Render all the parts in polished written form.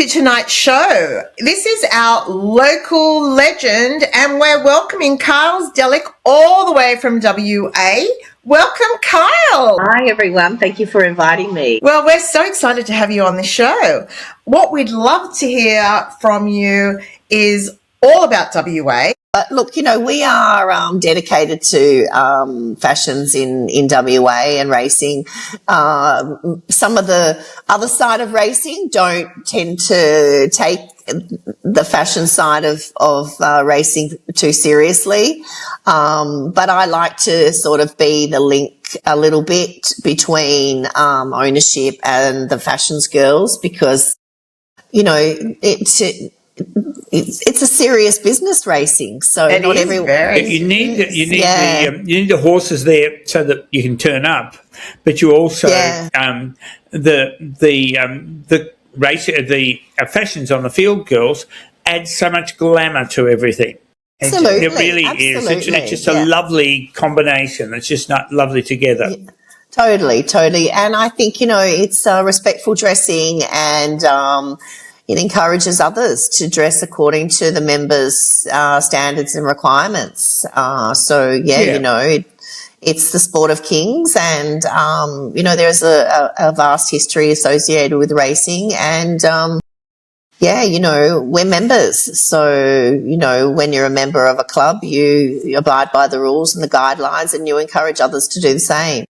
to tonight's show. This is our local legend, and we're welcoming Kyles Delic all the way from WA. Welcome, Kyle. Hi, everyone. Thank you for inviting me. Well, we're so excited to have you on the show. What we'd love to hear from you is all about WA. But look, we are dedicated to fashions in WA and racing. Some of the other side of racing don't tend to take the fashion side of racing too seriously. But I like to sort of be the link a little bit between ownership and the fashions girls, because, it's a serious business, racing. So It not is everyone. very You need the horses there so that you can turn up, but you also the fashions on the field girls add so much glamour to everything. Absolutely, It really is. It's just a lovely combination. It's just not lovely together. Yeah. Totally. And I think, it's respectful dressing, and it encourages others to dress according to the members' standards and requirements. It's the sport of kings, and, there's a vast history associated with racing, and, we're members. So, when you're a member of a club, you abide by the rules and the guidelines, and you encourage others to do the same.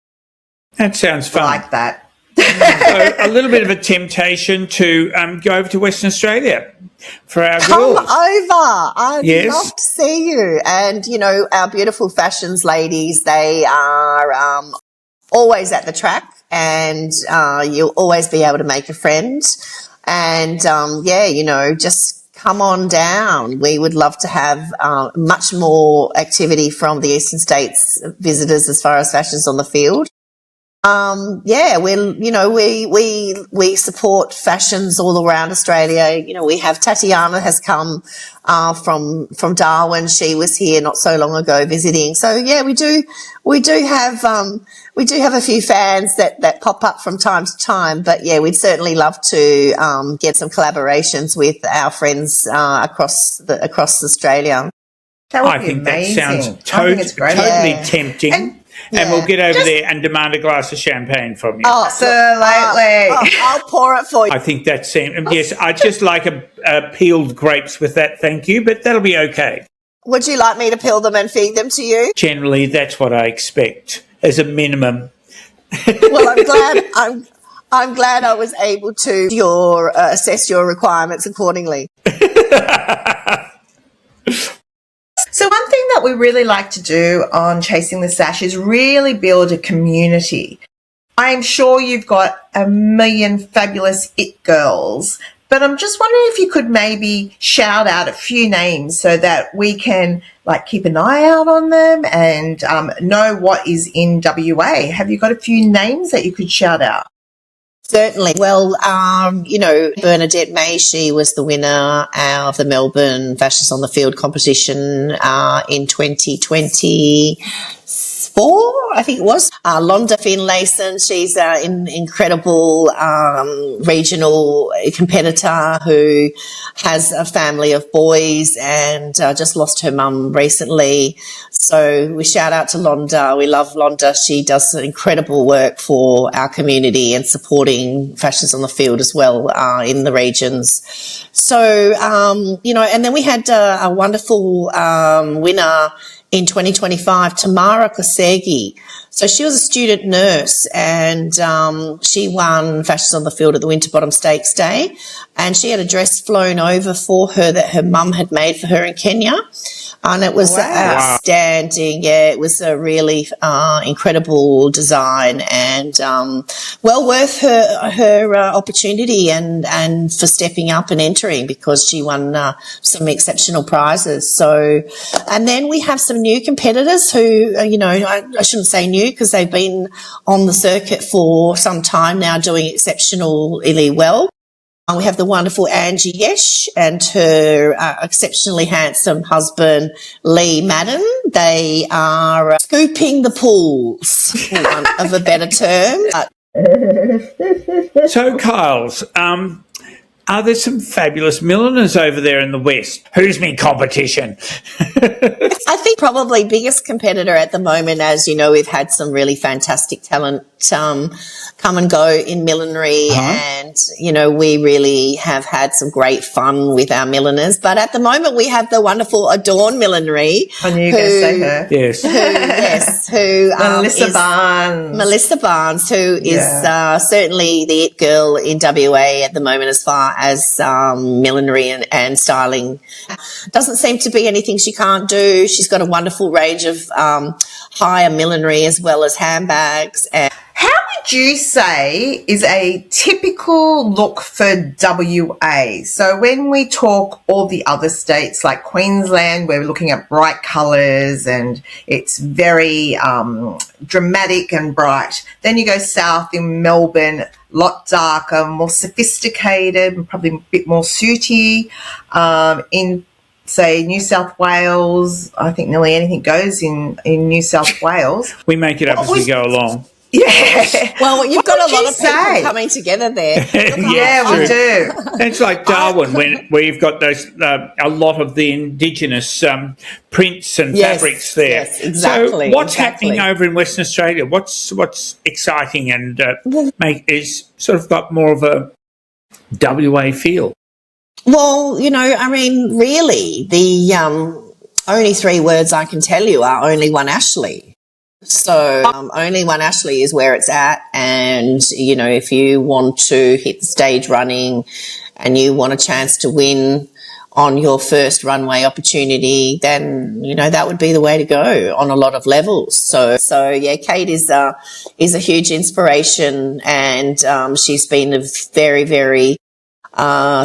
That sounds fun. like that. So a little bit of a temptation to go over to Western Australia for our Come girls. over. I'd Yes. love to see you. And, our beautiful fashions ladies, they are always at the track, and you'll always be able to make a friend. And, just come on down. We would love to have much more activity from the Eastern States visitors as far as fashions on the field. We support fashions all around Australia. We have Tatiana has come from Darwin. She was here not so long ago visiting. So we do have a few fans that pop up from time to time. But we'd certainly love to get some collaborations with our friends across Australia. That would I be think amazing. that sounds I think it's great. totally tempting. And we'll get over there and demand a glass of champagne from you. Absolutely. I'll pour it for you. I think that seems... Yes, I'd just like a peeled grapes with that, thank you, but that'll be okay. Would you like me to peel them and feed them to you? Generally, that's what I expect as a minimum. Well, I'm glad I was able to assess your requirements accordingly. So one thing that we really like to do on Chasing the Sash is really build a community. I'm sure you've got a million fabulous it girls, but I'm just wondering if you could maybe shout out a few names so that we can keep an eye out on them and know what is in WA. Have you got a few names that you could shout out? Certainly. Well, Bernadette May, she was the winner of the Melbourne Fashions on the Field competition in 2024, I think it was. Londa Finlayson, she's an incredible regional competitor who has a family of boys and just lost her mum recently. So we shout out to Londa. We love Londa. She does incredible work for our community and supporting fashions on the field as well in the regions. So, and then we had a wonderful winner in 2025, Tamara Kosegi. So she was a student nurse, and she won Fashions on the Field at the Winterbottom Stakes Day, and she had a dress flown over for her that her mum had made for her in Kenya. And it was outstanding. Yeah, it was a really incredible design, and well worth her opportunity and for stepping up and entering, because she won some exceptional prizes. So, and then we have some new competitors who, I shouldn't say new because they've been on the circuit for some time now, doing exceptionally well. We have the wonderful Angie Yesh and her exceptionally handsome husband, Lee Madden. They are scooping the pools, for want of a better term. So, Kyles, are there some fabulous milliners over there in the West? Who's me competition? I think probably biggest competitor at the moment, as you know, we've had some really fantastic talent come and go in millinery, and you know, we really have had some great fun with our milliners. But at the moment, we have the wonderful Adorn Millinery. I knew you were going to say her. Yes. Who Melissa Barnes, who is certainly the it girl in WA at the moment as far as millinery and styling. Doesn't seem to be anything she can't do. She's got a wonderful range of higher millinery as well as handbags. And How would you say is a typical look for WA? So when we talk all the other states like Queensland, where we're looking at bright colours and it's very dramatic and bright. Then you go south in Melbourne, a lot darker, more sophisticated, probably a bit more suity. In say New South Wales, I think nearly anything goes in New South Wales. We make it up as we go along. Yeah. well, you've got a lot of say? people coming together there. Yeah, we do. It's like Darwin, where you've got those a lot of the indigenous prints and fabrics there. Yes, exactly. So, what's happening over in Western Australia? What's exciting and is sort of got more of a WA feel? Well, you know, I mean, really, the only three words I can tell you are only one Ashley. So only one Ashley is where it's at. And, you know, if you want to hit the stage running and you want a chance to win on your first runway opportunity, then, you know, that would be the way to go on a lot of levels. So yeah, Kate is a huge inspiration, and she's been a very, very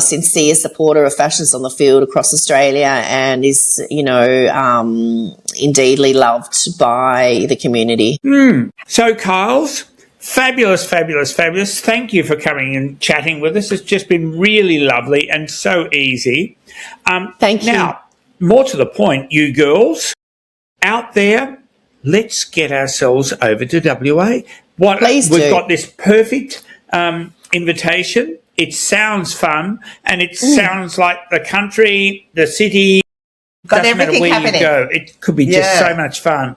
sincere supporter of fashions on the field across Australia, and is, you know, indeedly loved by the community. So, Kyles, fabulous. Thank you for coming and chatting with us. It's just been really lovely and so easy. Thank you. Now, more to the point, you girls out there, let's get ourselves over to WA. Please We've do. got this perfect invitation. It sounds fun, and it sounds like the country, the city. Got doesn't matter everything where happening. you go. It could be just so much fun.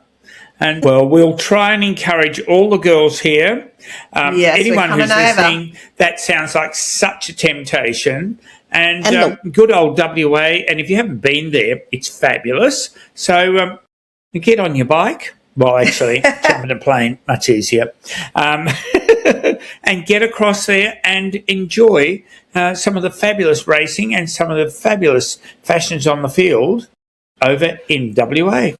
And, well, we'll try and encourage all the girls here. Yes, anyone we're who's coming over. listening, that sounds like such a temptation. And, And good old WA. And if you haven't been there, it's fabulous. So get on your bike. Well, actually, jump in a plane, much easier. And get across there and enjoy some of the fabulous racing and some of the fabulous fashions on the field over in WA.